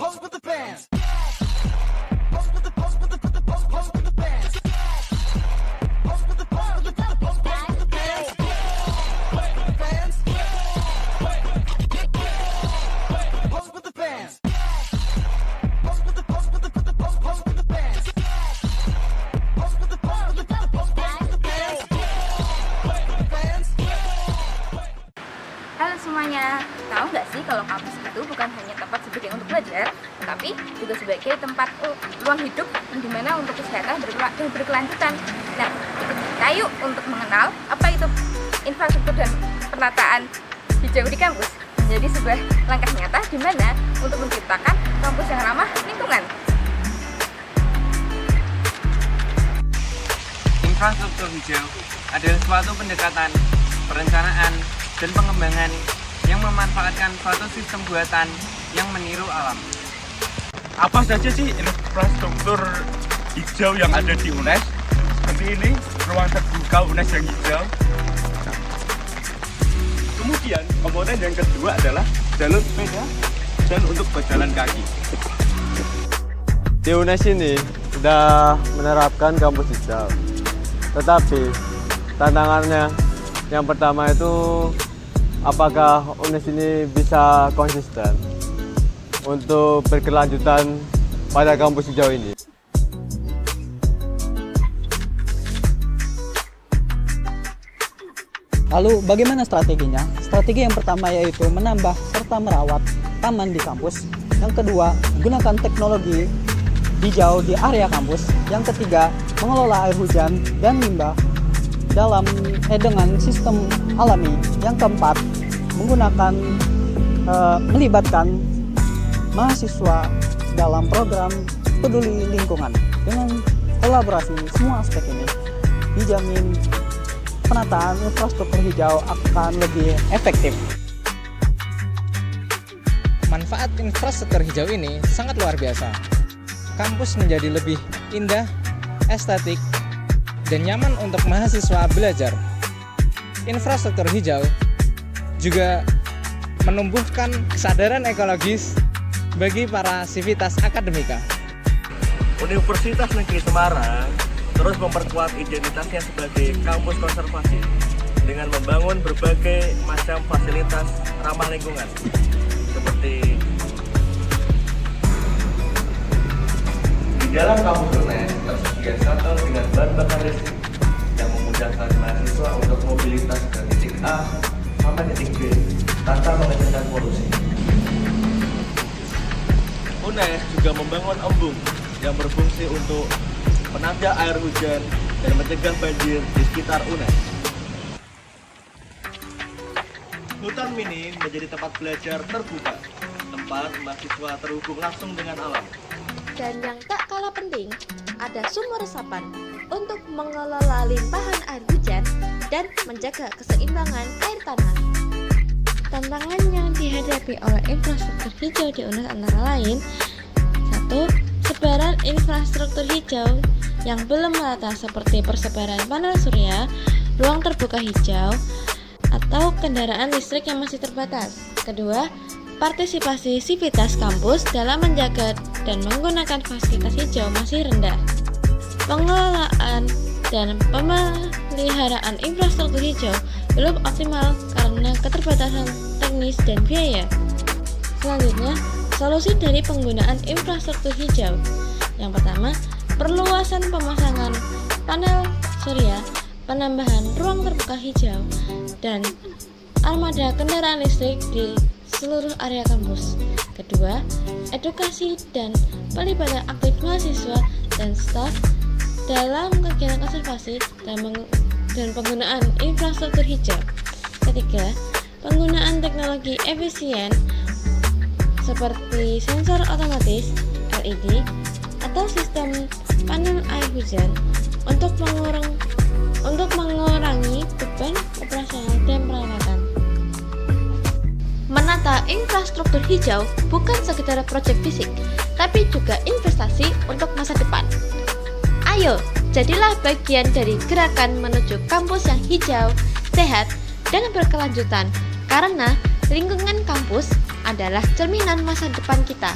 Halo semuanya, tahu nggak sih kalau kampus itu bukan hanya tempat sebagai untuk belajar, tetapi juga sebagai tempat ruang hidup yang dimana untuk kesehatan berkelanjutan. Nah, ikut kita yuk untuk mengenal apa itu infrastruktur dan penataan hijau di kampus menjadi sebuah langkah nyata di mana untuk menciptakan kampus yang ramah lingkungan. Infrastruktur hijau adalah suatu pendekatan, perencanaan, dan pengembangan yang memanfaatkan suatu sistem buatan yang meniru alam. Apa saja sih infrastruktur hijau yang ada di UNES? Seperti ini, ruang terbuka UNES yang hijau. Kemudian, komponen yang kedua adalah jalur sepeda dan untuk berjalan kaki. Di UNES ini sudah menerapkan kampus hijau, tetapi tantangannya yang pertama itu apakah UNES ini bisa konsisten untuk berkelanjutan pada kampus hijau ini. Lalu bagaimana strateginya? Strategi yang pertama yaitu menambah serta merawat taman di kampus. Yang kedua, gunakan teknologi hijau di area kampus. Yang ketiga, mengelola air hujan dan limbah dengan sistem alami. Yang keempat, melibatkan mahasiswa dalam program peduli lingkungan. Dengan kolaborasi semua aspek ini, dijamin penataan infrastruktur hijau akan lebih efektif. Manfaat infrastruktur hijau ini sangat luar biasa. Kampus menjadi lebih indah, estetik, dan nyaman untuk mahasiswa belajar. Infrastruktur hijau juga menumbuhkan kesadaran ekologis bagi para sivitas akademika. Universitas Negeri Semarang terus memperkuat identitasnya sebagai kampus konservasi dengan membangun berbagai macam fasilitas ramah lingkungan seperti di dalam kampus UNES tersedia shuttle dengan bahan bakar listrik yang memudahkan mahasiswa untuk mobilitas dari titik A sampai titik B tanpa mengecilkan polusi. UNES juga membangun embung yang berfungsi untuk menambah air hujan dan mencegah banjir di sekitar UNES. Hutan mini menjadi tempat belajar terbuka, tempat mahasiswa terhubung langsung dengan alam. Dan yang tak kalah penting, ada sumur resapan untuk mengelola limpahan air hujan dan menjaga keseimbangan air tanah. Tantangan yang dihadapi oleh infrastruktur hijau di UNES antara lain 1. Sebaran infrastruktur hijau yang belum merata seperti persebaran panel surya, ruang terbuka hijau, atau kendaraan listrik yang masih terbatas. Kedua, partisipasi sivitas kampus dalam menjaga dan menggunakan fasilitas hijau masih rendah. Pengelolaan dan pemeliharaan infrastruktur hijau belum optimal karena keterbatasan teknis dan biaya. Selanjutnya, solusi dari penggunaan infrastruktur hijau. Yang pertama, perluasan pemasangan panel surya, penambahan ruang terbuka hijau, dan armada kendaraan listrik di seluruh area kampus. Kedua, edukasi dan pelibatan aktif mahasiswa dan staf dalam kegiatan konservasi dan penggunaan infrastruktur hijau. Ketiga, penggunaan teknologi efisien seperti sensor otomatis, LED, atau sistem panel air hujan untuk mengurangi beban operasional dan perawatan. Menata infrastruktur hijau bukan sekedar proyek fisik, tapi juga investasi untuk masa depan. Ayo, jadilah bagian dari gerakan menuju kampus yang hijau, sehat, dan berkelanjutan, karena lingkungan kampus adalah cerminan masa depan kita.